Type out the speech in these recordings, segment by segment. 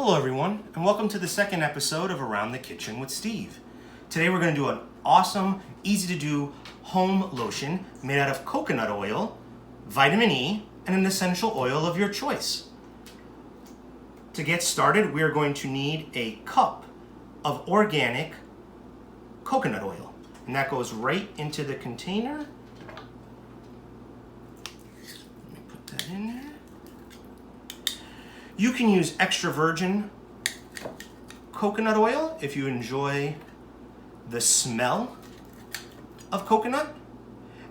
Hello everyone, and welcome to the second episode of Around the Kitchen with Steve. Today we're going to do an awesome, easy to do home lotion made out of coconut oil, vitamin E, and an essential oil of your choice. To get started, we are going to need a cup of organic coconut oil, and that goes right into the container. Let me put that in there. You can use extra virgin coconut oil if you enjoy the smell of coconut.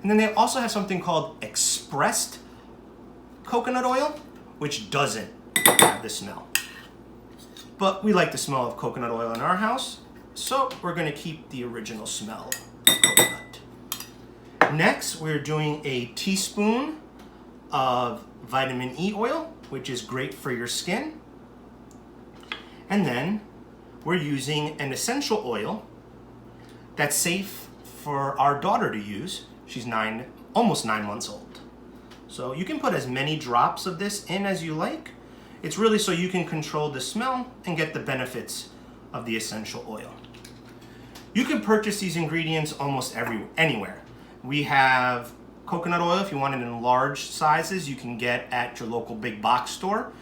And then they also have something called expressed coconut oil, which doesn't have the smell. But we like the smell of coconut oil in our house, so we're going to keep the original smell of coconut. Next, we're doing a teaspoon of vitamin E oil, which is great for your skin. And then we're using an essential oil that's safe for our daughter to use. She's almost 9 months old. So you can put as many drops of this in as you like. It's really so you can control the smell and get the benefits of the essential oil. You can purchase these ingredients almost anywhere. We have coconut oil, if you want it in large sizes, you can get at your local big box store.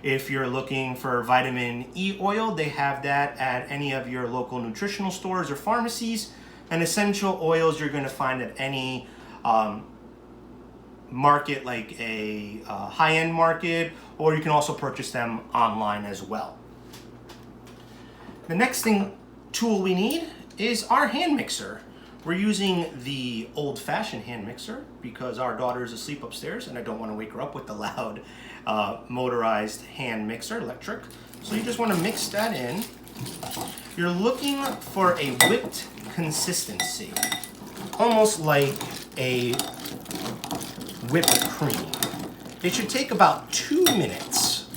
If you're looking for vitamin E oil, they have that at any of your local nutritional stores or pharmacies. And essential oils you're going to find at any market, like a high-end market, or you can also purchase them online as well. The next tool we need is our hand mixer. We're using the old-fashioned hand mixer because our daughter is asleep upstairs and I don't want to wake her up with the loud motorized hand mixer, electric. So you just want to mix that in. You're looking for a whipped consistency, almost like a whipped cream. It should take about 2 minutes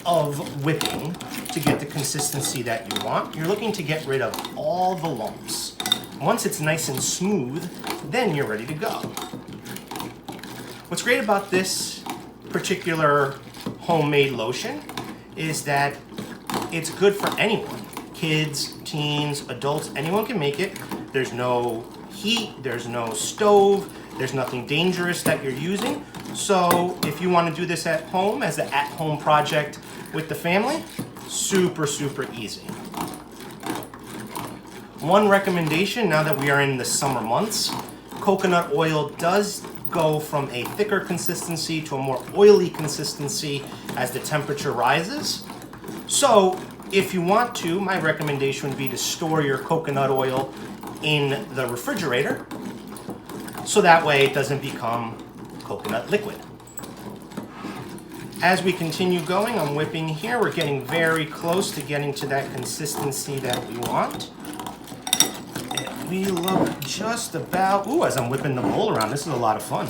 of whipping to get the consistency that you want. You're looking to get rid of all the lumps. Once it's nice and smooth, then you're ready to go. What's great about this particular homemade lotion is that it's good for anyone. Kids, teens, adults, anyone can make it. There's no heat, there's no stove, there's nothing dangerous that you're using. So if you want to do this at home as an at-home project with the family, super, super easy. One recommendation, now that we are in the summer months, coconut oil does go from a thicker consistency to a more oily consistency as the temperature rises. So if you want to, my recommendation would be to store your coconut oil in the refrigerator so that way it doesn't become coconut liquid. As we continue going, I'm whipping here. We're getting very close to getting to that consistency that we want. We look just about, as I'm whipping the bowl around, this is a lot of fun.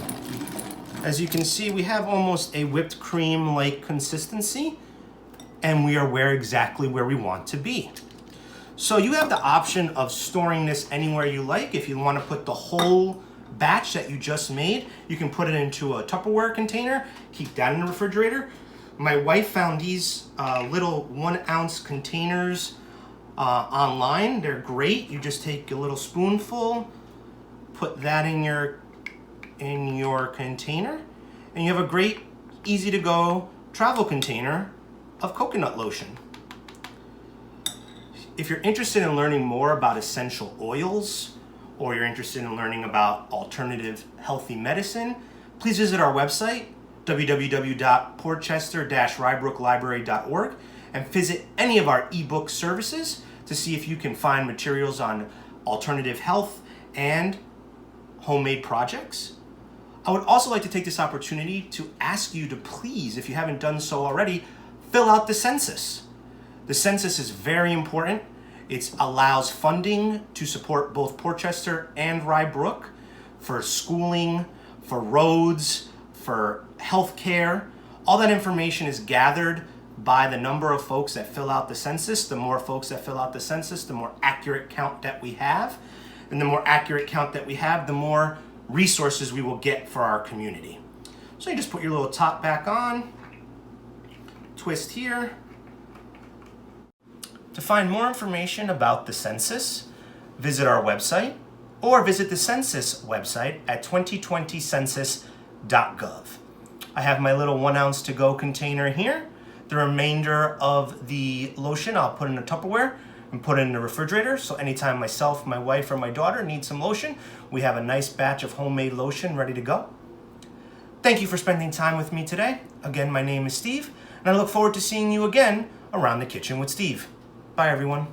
As you can see, we have almost a whipped cream-like consistency, and we are exactly where we want to be. So you have the option of storing this anywhere you like. If you want to put the whole batch that you just made, you can put it into a Tupperware container, keep that in the refrigerator. My wife found these little 1 ounce containers online. They're great. You just take a little spoonful, put that in your container, and you have a great, easy to go travel container of coconut lotion. If you're interested in learning more about essential oils, or you're interested in learning about alternative healthy medicine, please visit our website, www.portchester-ryebrooklibrary.org, and visit any of our ebook services to see if you can find materials on alternative health and homemade projects. I would also like to take this opportunity to ask you to please, if you haven't done so already, fill out the census. The census is very important. It allows funding to support both Portchester and Rye Brook for schooling, for roads, for healthcare. All that information is gathered by the number of folks that fill out the census. The more folks that fill out the census, the more accurate count that we have. And the more accurate count that we have, the more resources we will get for our community. So you just put your little top back on, twist here, To find more information about the census, visit our website or visit the census website at 2020census.gov. I have my little 1 ounce to go container here. The remainder of the lotion I'll put in a Tupperware and put it in the refrigerator, so anytime myself, my wife, or my daughter need some lotion, we have a nice batch of homemade lotion ready to go. Thank you for spending time with me today. Again, my name is Steve, and I look forward to seeing you again around the kitchen with Steve. Bye, everyone.